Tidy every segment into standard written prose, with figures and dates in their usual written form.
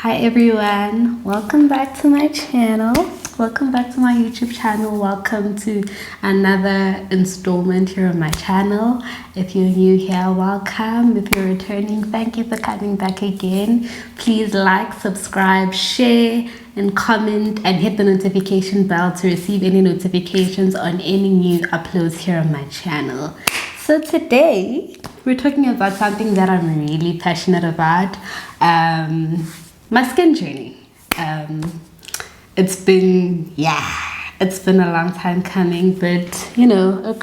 Hi everyone, welcome back to my channel. Welcome back to my YouTube channel. Welcome to another installment here on my channel. If you're new here, welcome. If you're returning, thank you for coming back again. Please like, subscribe, share, and comment, and hit the notification bell to receive any notifications on any new uploads here on my channel. So today we're talking about something that I'm really passionate about, my skin journey. It's been a long time coming, but you know,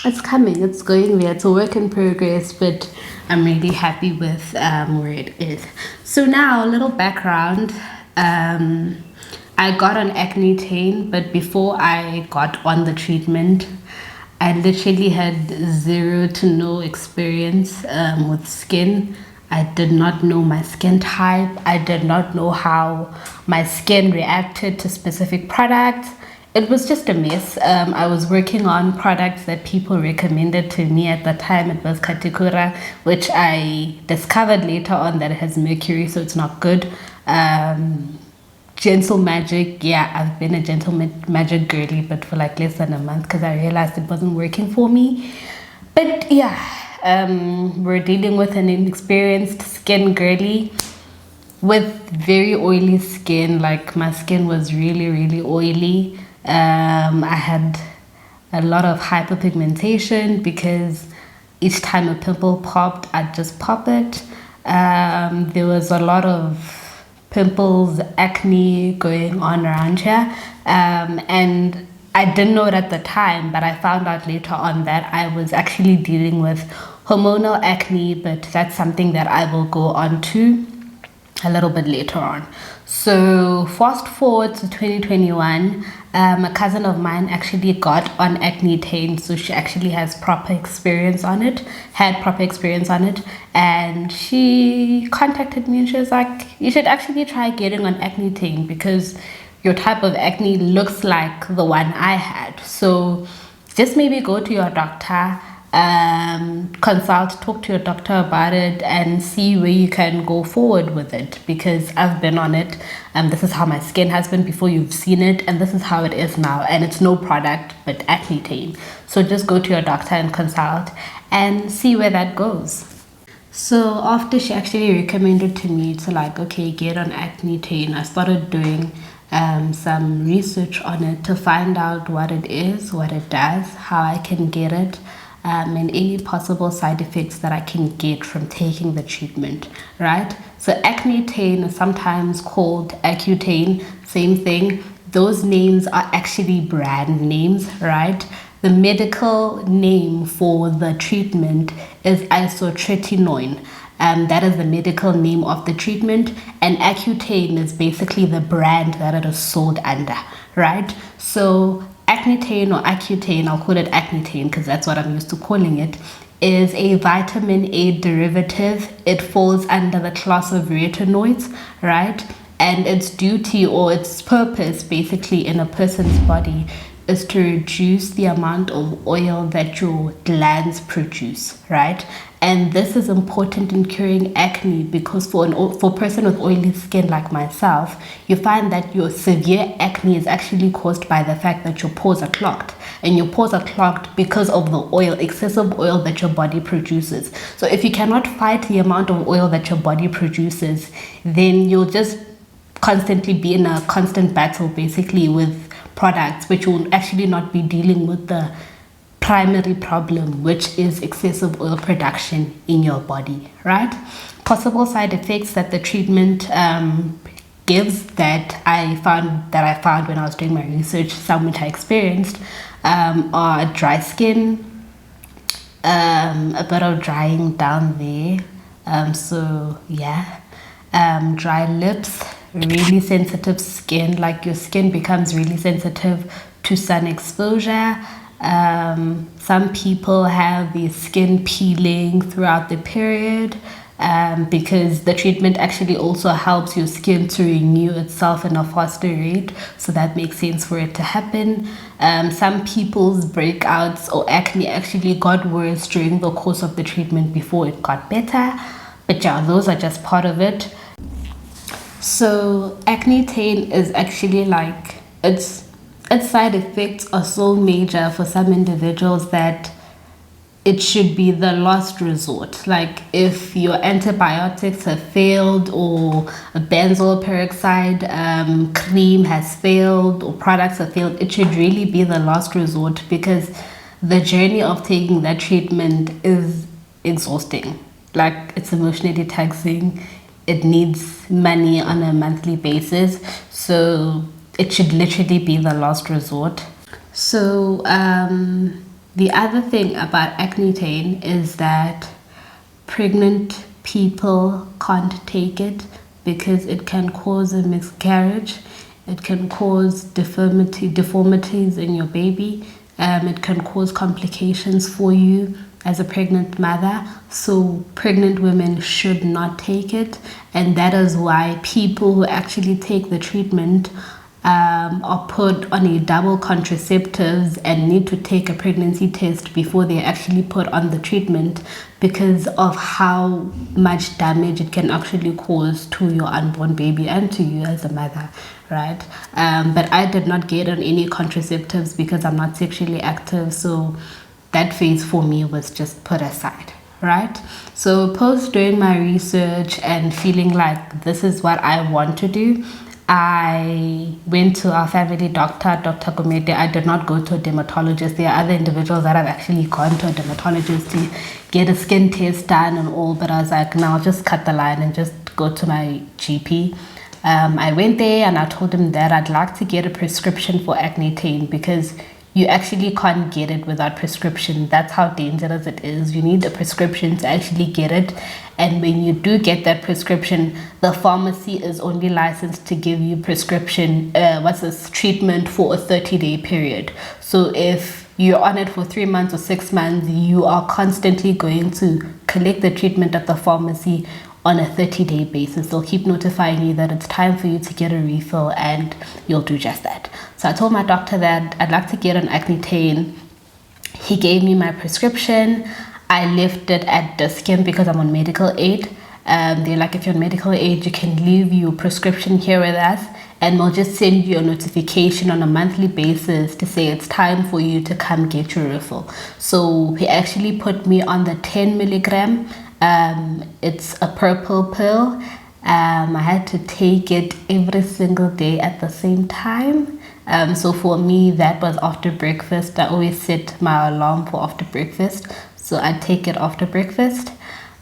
it's coming, it's going there. It's a work in progress, but I'm really happy with where it is. So now a little background. I got on Acnetane, but before I got on the treatment, I literally had zero to no experience with skin. I did not know my skin type. I did not know how my skin reacted to specific products. It was just a mess. I was working on products that people recommended to me at the time. It was Katikura, which I discovered later on that it has mercury, so it's not good. Gentle Magic, I've been a Gentle Magic girly, but for like less than a month because I realized it wasn't working for me. But we're dealing with an inexperienced skin girly with very oily skin. Like my skin was really oily. I had a lot of hyperpigmentation because each time a pimple popped, I'd just pop it. There was a lot of pimples, acne going on around here, and I didn't know it at the time, but I found out later on that I was actually dealing with hormonal acne, but that's something that I will go on to a little bit later on. So fast forward to 2021, a cousin of mine actually got on Acnetane, so she actually had proper experience on it, and she contacted me and she was like, you should actually try getting on Acnetane because your type of acne looks like the one I had. So just maybe go to your doctor, talk to your doctor about it and see where you can go forward with it, because I've been on it. This is how my skin has been before you've seen it, and this is how it is now, and it's no product but Acnetane. So just go to your doctor and consult and see where that goes. So after she actually recommended to me to like, okay, get on Acnetane, I started doing some research on it to find out what it is, what it does, how I can get it, and any possible side effects that I can get from taking the treatment, right? So Acnetane is sometimes called Accutane, same thing. Those names are actually brand names, right? The medical name for the treatment is isotretinoin. That is the medical name of the treatment, and Accutane is basically the brand that it is sold under, right? So Acnetane or Accutane, I'll call it Acnetane because that's what I'm used to calling it, is a vitamin A derivative. It falls under the class of retinoids, right? And its duty or its purpose basically in a person's body is to reduce the amount of oil that your glands produce, right? And this is important in curing acne because for a person with oily skin like myself, you find that your severe acne is actually caused by the fact that your pores are clogged. And your pores are clogged because of the oil, excessive oil that your body produces. So if you cannot fight the amount of oil that your body produces, then you'll just constantly be in a constant battle basically with products, which will actually not be dealing with the primary problem, which is excessive oil production in your body, right? Possible side effects that the treatment gives that I found when I was doing my research, some which I experienced, are dry skin, a bit of drying down there, dry lips, really sensitive skin, like your skin becomes really sensitive to sun exposure. Some people have the skin peeling throughout the period because the treatment actually also helps your skin to renew itself in a faster rate, so that makes sense for it to happen. Some people's breakouts or acne actually got worse during the course of the treatment before it got better. But yeah, those are just part of it. So Acnetane is actually like, its side effects are so major for some individuals that it should be the last resort. Like if your antibiotics have failed, or a benzoyl peroxide cream has failed, or products have failed, it should really be the last resort, because the journey of taking that treatment is exhausting. Like it's emotionally taxing. It needs money on a monthly basis. So it should literally be the last resort. So the other thing about Acnetane is that pregnant people can't take it because it can cause a miscarriage. It can cause deformities in your baby. It can cause complications for you as a pregnant mother. So pregnant women should not take it, and that is why people who actually take the treatment are put on a double contraceptives and need to take a pregnancy test before they're actually put on the treatment, because of how much damage it can actually cause to your unborn baby and to you as a mother, right? But I did not get on any contraceptives because I'm not sexually active, so that phase for me was just put aside, right? So post doing my research and feeling like this is what I want to do, I went to our family doctor, Dr. Gomete. I did not go to a dermatologist. There are other individuals that have actually gone to a dermatologist to get a skin test done and all, but I was like, no, I'll just cut the line and just go to my GP. I went there and I told him that I'd like to get a prescription for Acnetane, because you actually can't get it without prescription. That's how dangerous it is. You need a prescription to actually get it. And when you do get that prescription, the pharmacy is only licensed to give you prescription, treatment for a 30-day period. So if you're on it for 3 months or 6 months, you are constantly going to collect the treatment at the pharmacy on a 30-day basis. They'll keep notifying you that it's time for you to get a refill, and you'll do just that. So I told my doctor that I'd like to get an Acnetane. He gave me my prescription. I left it at Dischem because I'm on medical aid. They're like, if you're on medical aid, you can leave your prescription here with us, and we'll just send you a notification on a monthly basis to say it's time for you to come get your refill. So he actually put me on the 10 milligram. It's a purple pill. I had to take it every single day at the same time. So for me, that was after breakfast. I always set my alarm for after breakfast, so I take it after breakfast.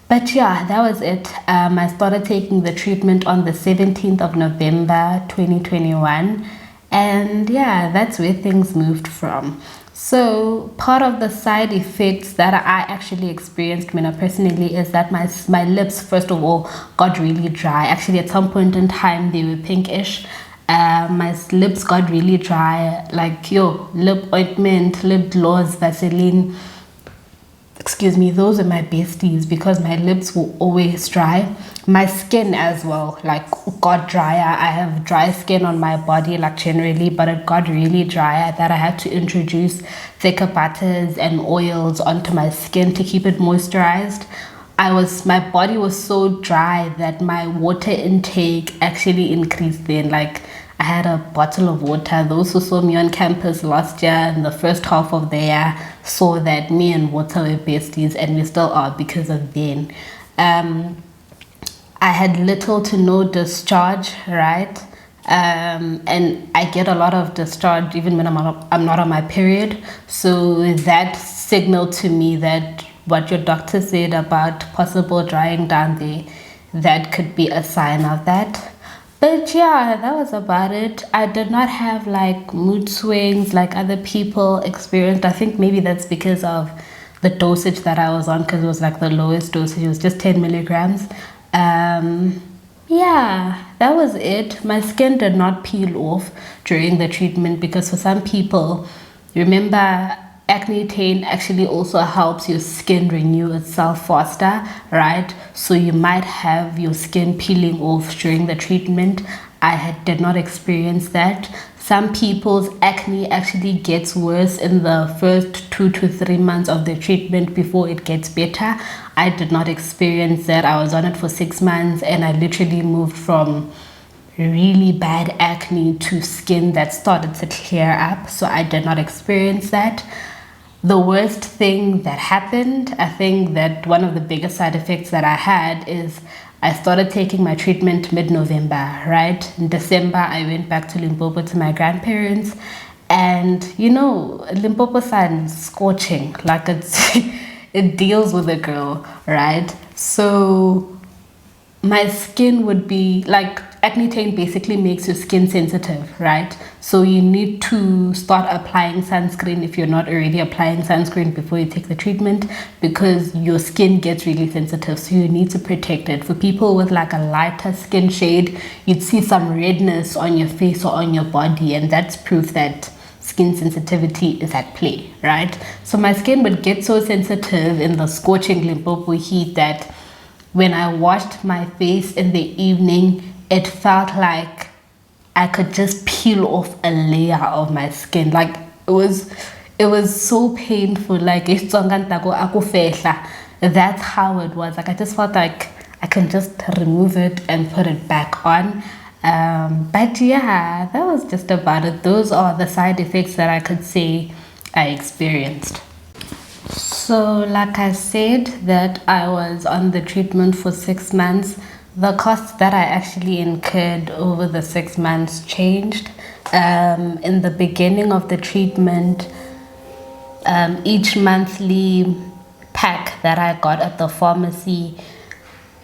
But yeah, that was it. I started taking the treatment on the 17th of November 2021, and yeah, that's where things moved from. So part of the side effects that I actually experienced personally is that my lips, first of all, got really dry. Actually, at some point in time, they were pinkish. My lips got really dry, like lip ointment, lip gloss, Vaseline. Excuse me, those are my besties, because my lips were always dry. My skin as well, like, got drier. I have dry skin on my body, like, generally, but it got really dry that I had to introduce thicker butters and oils onto my skin to keep it moisturized. My body was so dry that my water intake actually increased then. Like, I had a bottle of water. Those who saw me on campus last year in the first half of the year saw that me and water were besties, and we still are because of then. I had little to no discharge, right? And I get a lot of discharge even when I'm not on my period. So that signaled to me that what your doctor said about possible drying down there, that could be a sign of that. But yeah, that was about it. I did not have like mood swings like other people experienced. I think maybe that's because of the dosage that I was on, because it was like the lowest dosage. It was just 10 milligrams. Yeah, that was it. My skin did not peel off during the treatment, because for some people, remember, Acnetane actually also helps your skin renew itself faster, right? So you might have your skin peeling off during the treatment. Did not experience that. Some people's acne actually gets worse in the first 2 to 3 months of the treatment before it gets better. I did not experience that. I was on it for 6 months and I literally moved from really bad acne to skin that started to clear up. So I did not experience that. The worst thing that happened, I think that one of the biggest side effects that I had is I started taking my treatment mid-November, right? In December, I went back to Limpopo to my grandparents. And, you know, Limpopo sun is scorching. Like it deals with a girl, right? So my skin would be like, Acnetane basically makes your skin sensitive, right? So you need to start applying sunscreen if you're not already applying sunscreen before you take the treatment, because your skin gets really sensitive, so you need to protect it. For people with like a lighter skin shade, you'd see some redness on your face or on your body, and that's proof that skin sensitivity is at play, right? So my skin would get so sensitive in the scorching Limpopo heat that when I washed my face in the evening, it felt like I could just peel off a layer of my skin. Like it was so painful. Like that's how it was. Like I just felt like I can just remove it and put it back on. But yeah, that was just about it. Those are the side effects that I could say I experienced. So like I said, that I was on the treatment for 6 months. The costs that I actually incurred over the 6 months changed. In the beginning of the treatment, each monthly pack that I got at the pharmacy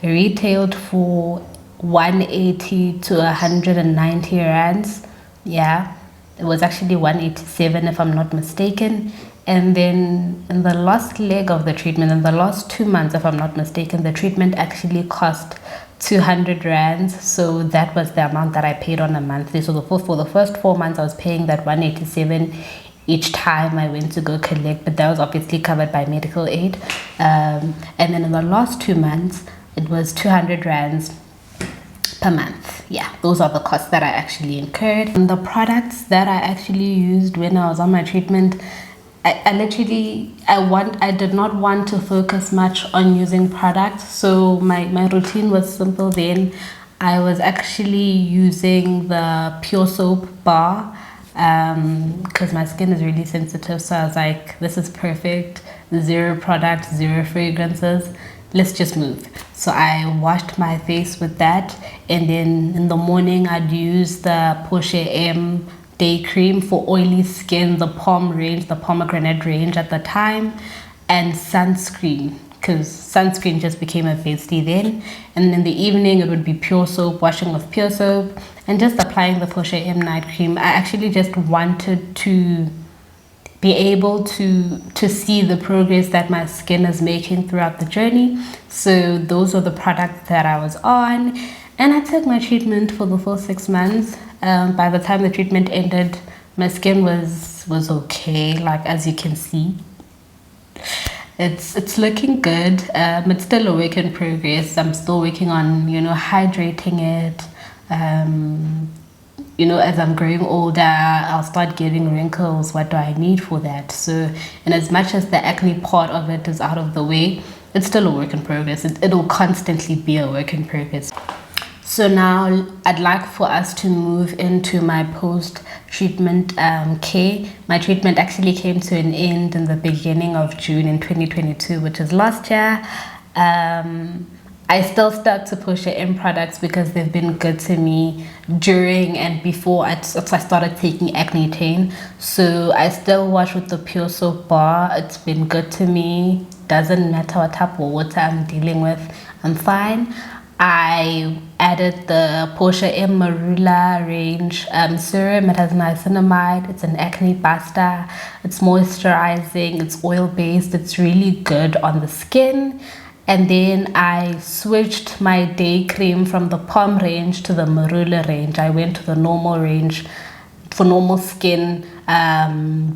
retailed for 180 to 190 rands. Yeah, it was actually 187 if I'm not mistaken. And then in the last leg of the treatment, in the last 2 months if I'm not mistaken, the treatment actually cost 200 rands. So that was the amount that I paid on a monthly. So for the first 4 months I was paying that 187 each time I went to go collect, but that was obviously covered by medical aid. And then in the last 2 months it was 200 rands per month. Yeah, those are the costs that I actually incurred. And the products that I actually used when I was on my treatment, I did not want to focus much on using products. So my routine was simple then. I was actually using the Pure Soap bar because my skin is really sensitive. So I was like, this is perfect. 0 products, 0 fragrances. Let's just move. So I washed my face with that. And then in the morning, I'd use the Portia M day cream for oily skin, the pomegranate range at the time, and sunscreen, because sunscreen just became a bestie then. And in the evening it would be Pure Soap, washing with Pure Soap, and just applying the Portia M night cream. I actually just wanted to be able to see the progress that my skin is making throughout the journey. So those are the products that I was on, and I took my treatment for the full 6 months. By the time the treatment ended, my skin was okay. Like as you can see, it's looking good. It's still a work in progress. I'm still working on, you know, hydrating it. You know, as I'm growing older, I'll start getting wrinkles. What do I need for that? So, and as much as the acne part of it is out of the way, it's still a work in progress. It'll constantly be a work in progress. So now I'd like for us to move into my post-treatment care. My treatment actually came to an end in the beginning of June in 2022, which is last year. I still stuck to Portia M products because they've been good to me during and before I started taking Acnetane. So I still wash with the Pure Soap bar. It's been good to me. Doesn't matter what type of water I'm dealing with, I'm fine. I added the Portia M marula range serum. It has niacinamide. It's an acne buster. It's moisturizing. It's oil based. It's really good on the skin. And then I switched my day cream from the Pom range to the marula range. I went to the normal range for normal skin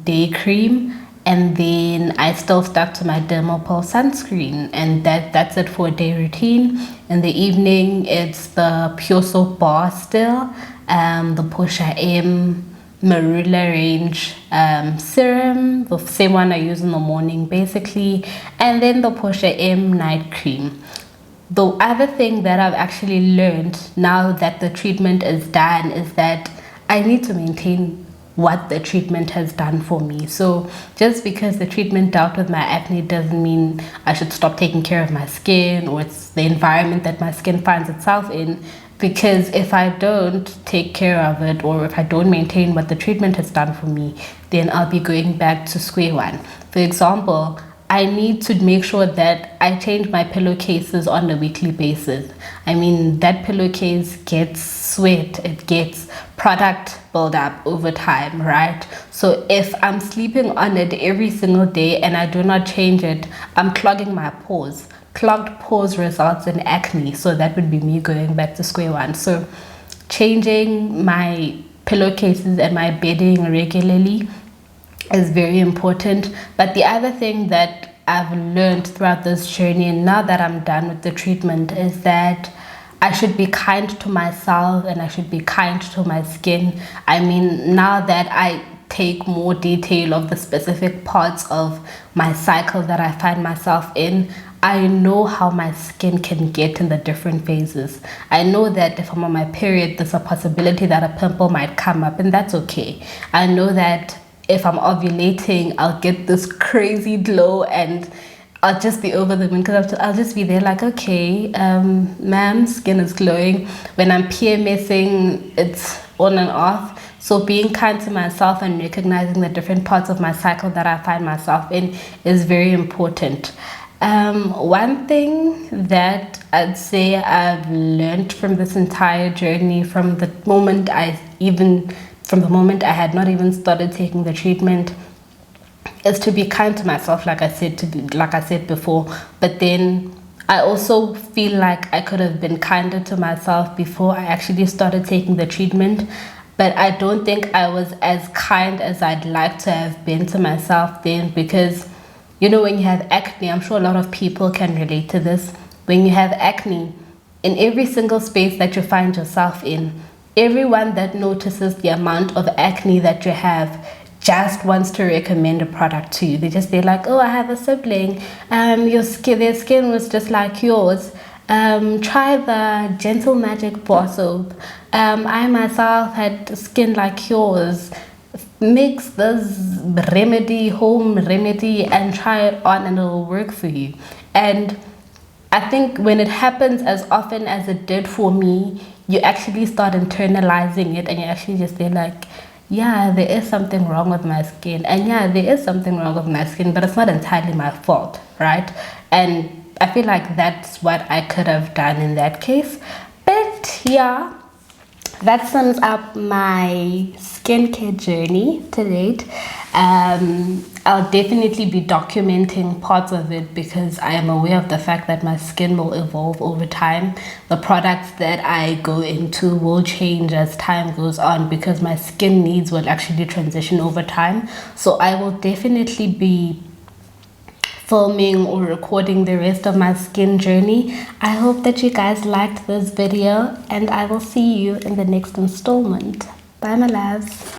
day cream. and then I still stuck to my Dermopal sunscreen, and that's it for a day routine. In the evening, it's the Pure Soap Bar still, the Portia M marula range serum, the same one I use in the morning basically, and then the Portia M night cream. The other thing that I've actually learned now that the treatment is done is that I need to maintain what the treatment has done for me. So just because the treatment dealt with my acne doesn't mean I should stop taking care of my skin, or it's the environment that my skin finds itself in. Because if I don't take care of it, or if I don't maintain what the treatment has done for me, then I'll be going back to square one. For example, I need to make sure that I change my pillowcases on a weekly basis. I mean, that pillowcase gets sweat, it gets product buildup over time, right? So if I'm sleeping on it every single day and I do not change it, I'm clogging my pores. Clogged pores results in acne, so that would be me going back to square one. So changing my pillowcases and my bedding regularly is very important. But the other thing that I've learned throughout this journey, and now that I'm done with the treatment, is that I should be kind to myself and I should be kind to my skin. I mean, now that I take more detail of the specific parts of my cycle that I find myself in, I know how my skin can get in the different phases. I know that if I'm on my period, there's a possibility that a pimple might come up, and that's okay. I know that if I'm ovulating, I'll get this crazy glow and I'll just be over the moon, because I'll just be there like, okay, ma'am, skin is glowing. When I'm PMSing, it's on and off. So being kind to myself and recognizing the different parts of my cycle that I find myself in is very important. One thing that I'd say I've learned from this entire journey, from the moment I had not even started taking the treatment, is to be kind to myself, like I said before. But then I also feel like I could have been kinder to myself before I actually started taking the treatment. But I don't think I was as kind as I'd like to have been to myself then, because when you have acne, I'm sure a lot of people can relate to this. When you have acne, in every single space that you find yourself in, everyone that notices the amount of acne that you have just wants to recommend a product to you. They're like, oh, I have a sibling, their skin was just like yours. Try the Gentle Magic bar soap. I myself had skin like yours. Mix this home remedy and try it on, and it'll work for you. And I think when it happens as often as it did for me, you actually start internalizing it, and you actually just say like, yeah, there is something wrong with my skin, and yeah, there is something wrong with my skin, but it's not entirely my fault, right? And I feel like that's what I could have done in that case. But yeah, that sums up my skincare journey to date. I'll definitely be documenting parts of it, because I am aware of the fact that my skin will evolve over time. The products that I go into will change as time goes on, because my skin needs will actually transition over time. So I will definitely be filming or recording the rest of my skin journey. I hope that you guys liked this video, and I will see you in the next installment. Bye, my loves.